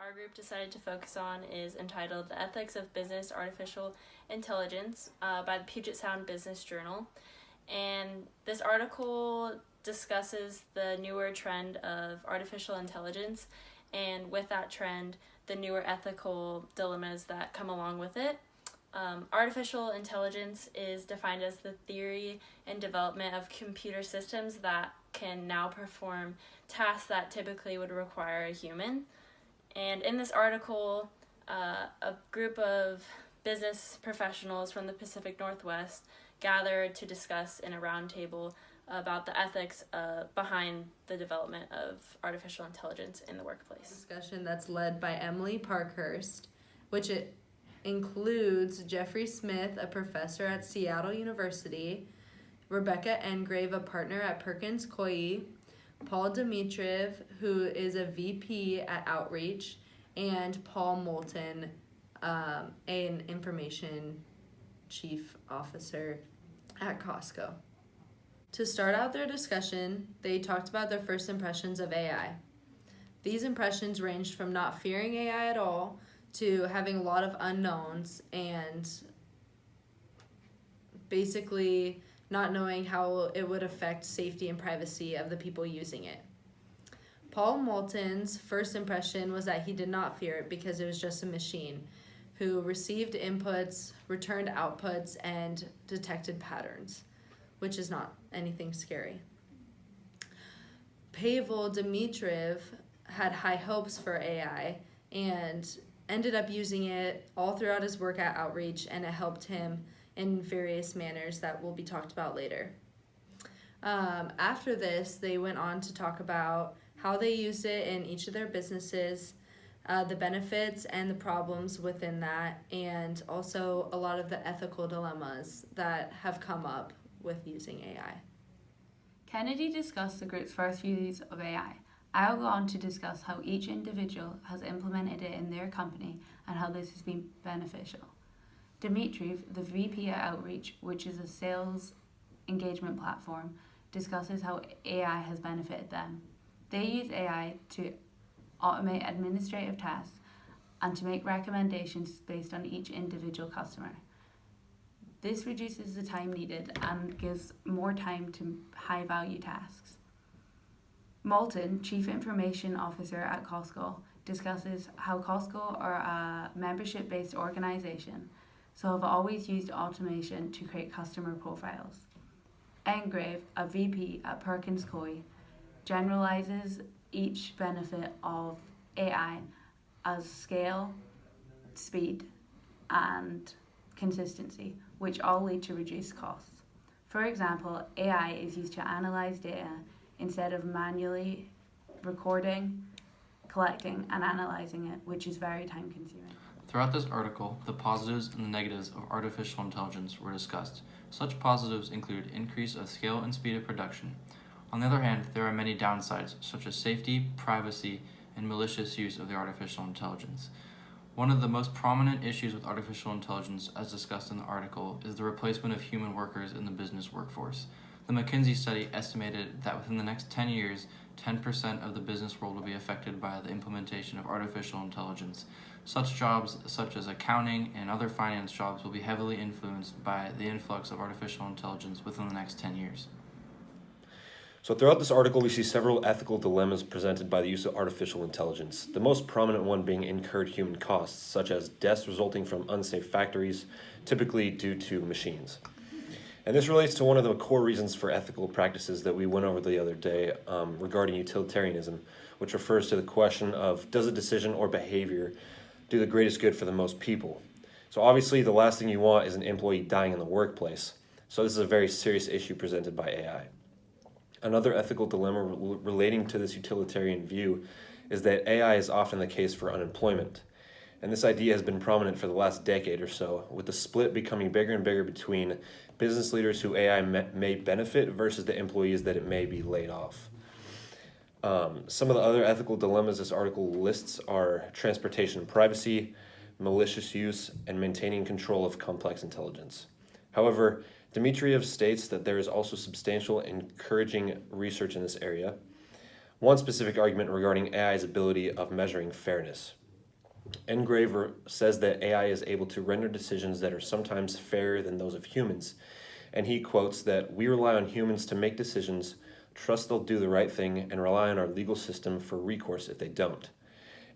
our group decided to focus on is entitled The Ethics of Business Artificial Intelligence by the Puget Sound Business Journal. And this article discusses the newer trend of artificial intelligence, and with that trend, the newer ethical dilemmas that come along with it. Artificial intelligence is defined as the theory and development of computer systems that can now perform tasks that typically would require a human. And in this article, a group of business professionals from the Pacific Northwest gathered to discuss in a roundtable about the ethics behind the development of artificial intelligence in the workplace. Discussion that's led by Emily Parkhurst, which it includes Jeffrey Smith, a professor at Seattle University, Rebecca Engrave, a partner at Perkins Coie, Paul Dmitriev, who is a VP at Outreach, and Paul Moulton, an information chief officer at Costco. To start out their discussion, they talked about their first impressions of AI. These impressions ranged from not fearing AI at all to having a lot of unknowns and basically not knowing how it would affect safety and privacy of the people using it. Paul Moulton's first impression was that he did not fear it because it was just a machine who received inputs, returned outputs, and detected patterns, which is not anything scary. Pavel Dmitriev had high hopes for AI and ended up using it all throughout his work at Outreach, and it helped him in various manners that will be talked about later. After this, they went on to talk about how they used it in each of their businesses, the benefits and the problems within that, and also a lot of the ethical dilemmas that have come up with using AI. Kennedy discussed the group's first views of AI. I'll go on to discuss how each individual has implemented it in their company and how this has been beneficial. Dmitriev, the VP at Outreach, which is a sales engagement platform, discusses how AI has benefited them. They use AI to automate administrative tasks and to make recommendations based on each individual customer. This reduces the time needed and gives more time to high-value tasks. Moulton, Chief Information Officer at Costco, discusses how Costco are a membership-based organization, so have always used automation to create customer profiles. Engrave, a VP at Perkins Coie, generalizes each benefit of AI as scale, speed, and consistency, which all lead to reduced costs. For example, AI is used to analyze data instead of manually recording, collecting, and analyzing it, which is very time consuming. Throughout this article, the positives and the negatives of artificial intelligence were discussed. Such positives include increase of scale and speed of production. On the other hand, there are many downsides, such as safety, privacy, and malicious use of the artificial intelligence. One of the most prominent issues with artificial intelligence, as discussed in the article, is the replacement of human workers in the business workforce. The McKinsey study estimated that within the next 10 years, 10% of the business world will be affected by the implementation of artificial intelligence. Such jobs, such as accounting and other finance jobs, will be heavily influenced by the influx of artificial intelligence within the next 10 years. So throughout this article, we see several ethical dilemmas presented by the use of artificial intelligence, the most prominent one being incurred human costs, such as deaths resulting from unsafe factories, typically due to machines. And this relates to one of the core reasons for ethical practices that we went over the other day regarding utilitarianism, which refers to the question of, does a decision or behavior do the greatest good for the most people? So obviously, the last thing you want is an employee dying in the workplace. So this is a very serious issue presented by AI. Another ethical dilemma relating to this utilitarian view is that AI is often the case for unemployment. And this idea has been prominent for the last decade or so, with the split becoming bigger and bigger between business leaders who AI may benefit versus the employees that it may be laid off. Some of the other ethical dilemmas this article lists are transportation and privacy, malicious use, and maintaining control of complex intelligence. However, Dmitriev states that there is also substantial encouraging research in this area. One specific argument regarding AI's ability of measuring fairness. Engraver says that AI is able to render decisions that are sometimes fairer than those of humans. And he quotes that we rely on humans to make decisions, trust they'll do the right thing, and rely on our legal system for recourse if they don't.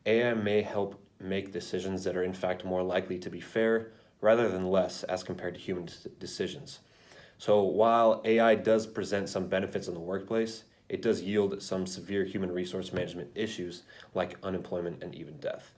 AI may help make decisions that are in fact more likely to be fair rather than less as compared to human decisions. So while AI does present some benefits in the workplace, it does yield some severe human resource management issues like unemployment and even death.